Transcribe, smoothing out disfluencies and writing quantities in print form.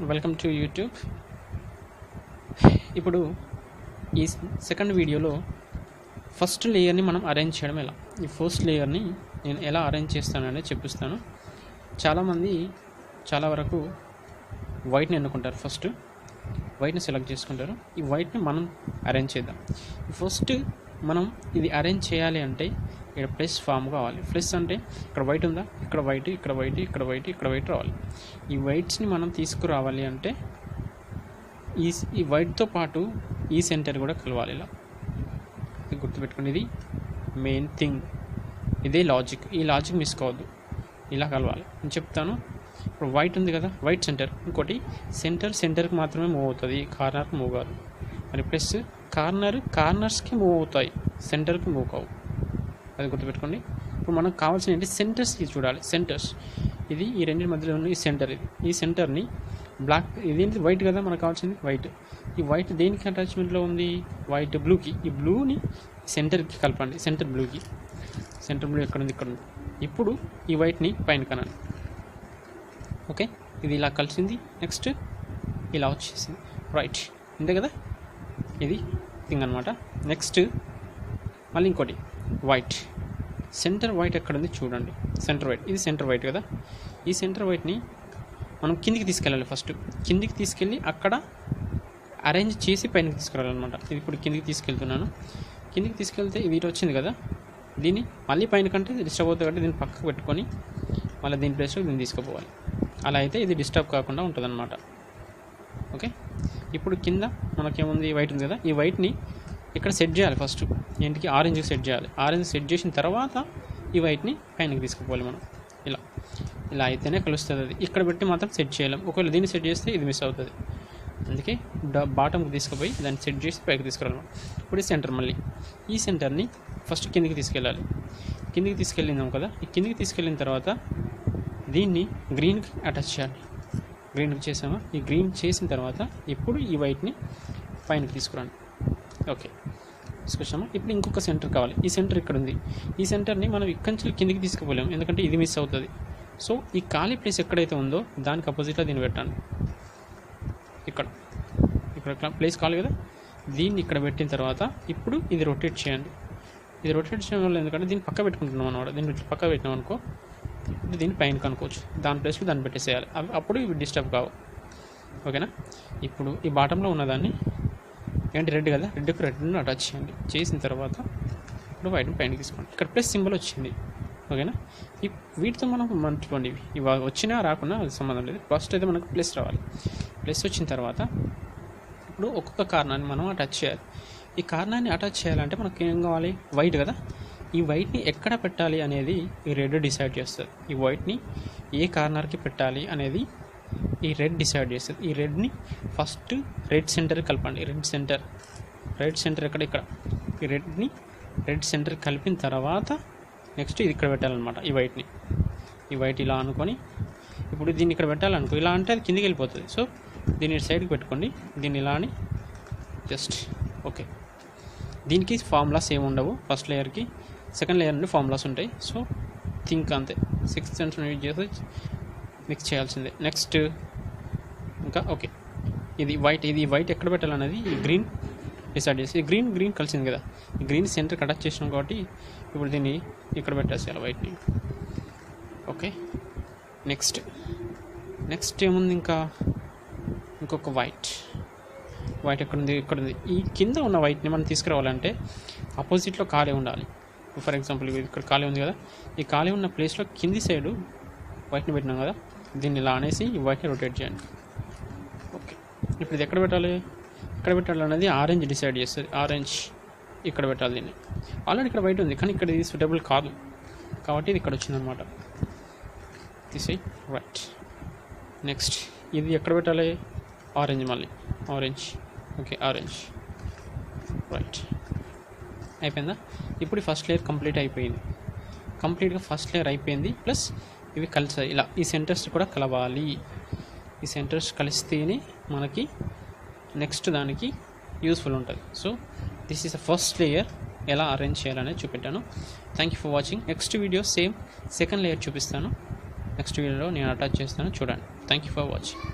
Welcome to YouTube. ఇప్పుడు ఈ second వీడియోలో ఫస్ట్ లేయర్ని మనం అరేంజ్ చేయడం ఎలా, ఈ ఫస్ట్ లేయర్ని నేను ఎలా అరేంజ్ చేస్తాననేది చెప్పిస్తాను. చాలామంది చాలా వరకు వైట్ని ఎన్నుకుంటారు, ఫస్ట్ వైట్ని సెలెక్ట్ చేసుకుంటారు. ఈ వైట్ని మనం అరేంజ్ చేద్దాం. ఫస్ట్ మనం ఇది అరేంజ్ చేయాలి అంటే ఇక్కడ ప్లస్ ఫామ్ కావాలి. ప్లస్ అంటే ఇక్కడ వైట్ ఉందా, ఇక్కడ వైట్, ఇక్కడ వైట్, ఇక్కడ వైట్, ఇక్కడ వైట్ రావాలి. ఈ వైట్స్ని మనం తీసుకురావాలి అంటే ఈ వైట్తో పాటు ఈ సెంటర్ కూడా కలవాలి. ఇలా గుర్తుపెట్టుకుని, ఇది మెయిన్ థింగ్, ఇదే లాజిక్. ఈ లాజిక్ మిస్ కావద్దు, ఇలా కలవాలి. నేను చెప్తాను. ఇప్పుడు వైట్ ఉంది కదా, వైట్ సెంటర్. ఇంకోటి సెంటర్కి మాత్రమే మూవ్ అవుతుంది, కార్నర్కి మూవ్ కాదు. మరి ప్లస్ కార్నర్స్కి మూవ్ అవుతాయి, సెంటర్కి మూవ్ కావు. అది గుర్తుపెట్టుకోండి. ఇప్పుడు మనకు కావాల్సిన ఏంటి, సెంటర్స్కి చూడాలి. సెంటర్స్ ఇది ఈ రెండింటి మధ్యలో ఉన్న ఈ సెంటర్, ఈ సెంటర్ని బ్లాక్, ఇదేంటి వైట్ కదా, మనకు కావాల్సింది వైట్. ఈ వైట్ దేనికి అటాచ్మెంట్లో ఉంది, వైట్ బ్లూకి. ఈ బ్లూని సెంటర్కి కలపండి, సెంటర్ బ్లూ ఎక్కడ ఉంది, ఇక్కడ ఉంది. ఇప్పుడు ఈ వైట్ని పైన కనాలి. ఓకే, ఇది ఇలా కలిసింది. నెక్స్ట్ ఇలా వచ్చేసింది, రైట్. అంతే కదా, ఇది థింగ్ అనమాట. నెక్స్ట్ మళ్ళీ ఇంకోటి వైట్, సెంటర్ వైట్ ఎక్కడ ఉంది చూడండి. సెంటర్ వైట్, ఇది సెంటర్ వైట్ కదా. ఈ సెంటర్ వైట్ని మనం కిందికి తీసుకెళ్ళాలి. ఫస్ట్ కిందికి తీసుకెళ్ళి అక్కడ అరేంజ్ చేసి పైనకి తీసుకురావాలన్నమాట. ఇది ఇప్పుడు కిందికి తీసుకెళ్తున్నాను. కిందికి తీసుకెళ్తే ఇది వచ్చింది కదా, దీన్ని మళ్ళీ పైన కంటే డిస్టర్బ్ అవుతుంది కాబట్టి దీన్ని పక్కకు పెట్టుకొని మళ్ళీ దీని ప్లేస్లో దీన్ని తీసుకుపోవాలి. అలా అయితే ఇది డిస్టర్బ్ కాకుండా ఉంటుందన్నమాట. ఓకే, ఇప్పుడు కింద మనకేముంది, వైట్ ఉంది కదా. ఈ వైట్ని ఇక్కడ సెట్ చేయాలి. ఫస్ట్ ఏంటికి, ఆరెంజ్కి సెట్ చేయాలి. ఆరెంజ్ సెట్ చేసిన తర్వాత ఈ వైట్ని పైనకి తీసుకుపోవాలి మనం. ఇలా అయితేనే కలుస్తుంది. అది ఇక్కడ పెట్టి మాత్రం సెట్ చేయలేం. ఒకవేళ దీన్ని సెట్ చేస్తే ఇది మిస్ అవుతుంది. అందుకే బాటంకి తీసుకుపోయి దాన్ని సెట్ చేసి పైకి తీసుకురావాలి. ఇప్పుడు ఈ సెంటర్, మళ్ళీ ఈ సెంటర్ని ఫస్ట్ కిందికి తీసుకెళ్ళాలి. కిందికి తీసుకెళ్ళినాం కదా, ఈ కిందికి తీసుకెళ్ళిన తర్వాత దీన్ని గ్రీన్కి అటాచ్ చేయాలి. గ్రీన్కి చేసామా, ఈ గ్రీన్ చేసిన తర్వాత ఇప్పుడు ఈ వైట్ని పైనకి తీసుకురండి. ఓకే, తీసుకొచ్చామా. ఇప్పుడు ఇంకొక సెంటర్ కావాలి. ఈ సెంటర్ ఇక్కడ ఉంది. ఈ సెంటర్ని మనం ఇక్కడి నుంచి కిందికి తీసుకుపోలేము, ఎందుకంటే ఇది మిస్ అవుతుంది. సో ఈ ఖాళీ ప్లేస్ ఎక్కడైతే ఉందో దానికి అపోజిట్లో దీన్ని పెట్టండి. ఇక్కడ ప్లేస్ ఖాళీ కదా, దీన్ని ఇక్కడ పెట్టిన తర్వాత ఇప్పుడు ఇది రొటేట్ చేయండి. ఇది రొటేట్ చేయడం వల్ల, ఎందుకంటే దీన్ని పక్క పెట్టుకుంటున్నాం అన్నమాట. దీన్ని పక్క పెట్టినాం అనుకో, దీన్ని పైన కనుకోవచ్చు. దాని ప్లేస్లో దాన్ని పెట్టేసేయాలి. అప్పుడు ఇవి డిస్టర్బ్ కావు. ఓకేనా. ఇప్పుడు ఈ బాటంలో ఉన్నదాన్ని ఏంటి, రెడ్ కదా, రెడ్ని అటాచ్ చేయండి. చేసిన తర్వాత ఇప్పుడు వైట్ని పైన తీసుకోండి. ఇక్కడ ప్లస్ సింబల్ వచ్చింది. ఓకేనా. వీటితో మనం మర్చిపోండి, ఇవి వచ్చినా రాకున్నా అది సంబంధం లేదు. ఫస్ట్ అయితే మనకు ప్లస్ రావాలి. ప్లస్ వచ్చిన తర్వాత ఇప్పుడు ఒక్కొక్క కార్నర్ని మనం అటాచ్ చేయాలి. ఈ కార్నర్ని అటాచ్ చేయాలంటే మనకు ఏం కావాలి, వైట్ కదా. ఈ వైట్ని ఎక్కడ పెట్టాలి అనేది ఈ రెడ్ డిసైడ్ చేస్తుంది. ఈ వైట్ని ఏ కార్నర్కి పెట్టాలి అనేది ఈ రెడ్ డిసైడ్ చేస్తుంది. ఈ రెడ్ని ఫస్ట్ రెడ్ సెంటర్ కలపండి. రెడ్ సెంటర్ ఇక్కడ ఈ రెడ్ సెంటర్ కలిపిన తర్వాత నెక్స్ట్ ఇది ఇక్కడ పెట్టాలన్నమాట. ఈ వైట్ ఇలా అనుకొని ఇప్పుడు దీన్ని ఇక్కడ పెట్టాలనుకో, ఇలా అంటే అది కిందికి వెళ్ళిపోతుంది. సో దీన్ని సైడ్కి పెట్టుకోండి. దీన్ని ఇలా అని జస్ట్ ఓకే. దీనికి ఫార్ములాస్ ఏమి ఉండవు. ఫస్ట్ లేయర్కి సెకండ్ లేయర్ నుండి ఫార్ములాస్ ఉంటాయి. సో థింక్ అంతే, 6th సెన్స్ యూజ్ చేసి మిక్స్ చేయాల్సిందే. నెక్స్ట్ ఇంకా ఓకే, ఇది వైట్ ఎక్కడ పెట్టాలనేది ఈ గ్రీన్ డిసైడ్ చేసి, గ్రీన్ కలిసింది కదా, ఈ గ్రీన్ సెంటర్కి అటాచ్ చేసినాం కాబట్టి ఇప్పుడు దీన్ని ఇక్కడ పెట్టేసేయాలి వైట్ని. ఓకే, నెక్స్ట్ ఏముంది, ఇంకొక వైట్ ఎక్కడ ఉంది, ఈ కింద ఉన్న వైట్ని మనం తీసుకురావాలంటే ఆపోజిట్లో ఖాళీ ఉండాలి. ఫర్ ఎగ్జాంపుల్ ఇక్కడ ఖాళీ ఉంది కదా, ఈ ఖాళీ ఉన్న ప్లేస్లో కింది సైడు వైట్ని పెట్టినాం కదా, దీన్ని ఇలా అనేసి ఈ వైట్ని రొటేట్ చేయండి. ఓకే, ఇప్పుడు ఇది ఎక్కడ పెట్టాలనేది ఆరెంజ్ డిసైడ్ చేస్తుంది. ఆరెంజ్ ఇక్కడ పెట్టాలి. దీన్ని ఆల్రెడీ ఇక్కడ వైట్ ఉంది కానీ ఇక్కడ ఇది సూటబుల్ కాదు కాబట్టి ఇది ఇక్కడ వచ్చిందనమాట. తీసేయి, రైట్. నెక్స్ట్ ఇది ఎక్కడ పెట్టాలి, ఆరెంజ్, మళ్ళీ ఆరెంజ్. Okay, orange, right. అయిపోయిందా. ఇప్పుడు ఫస్ట్ లేయర్ కంప్లీట్గా ఫస్ట్ లేయర్ అయిపోయింది. ప్లస్ ఇవి కలిసాయి. ఇలా ఈ సెంటర్స్ కూడా కలవాలి. ఈ సెంటర్స్ కలిస్తేనే మనకి నెక్స్ట్ దానికి యూస్ఫుల్ ఉంటుంది. So this is the first layer. ఎలా అరేంజ్ చేయాలనేది చూపెట్టాను. Thank you for watching. Next video same second layer చూపిస్తాను. నెక్స్ట్ వీడియోలో నేను అటాచ్ చేస్తాను, చూడండి. Thank you for watching.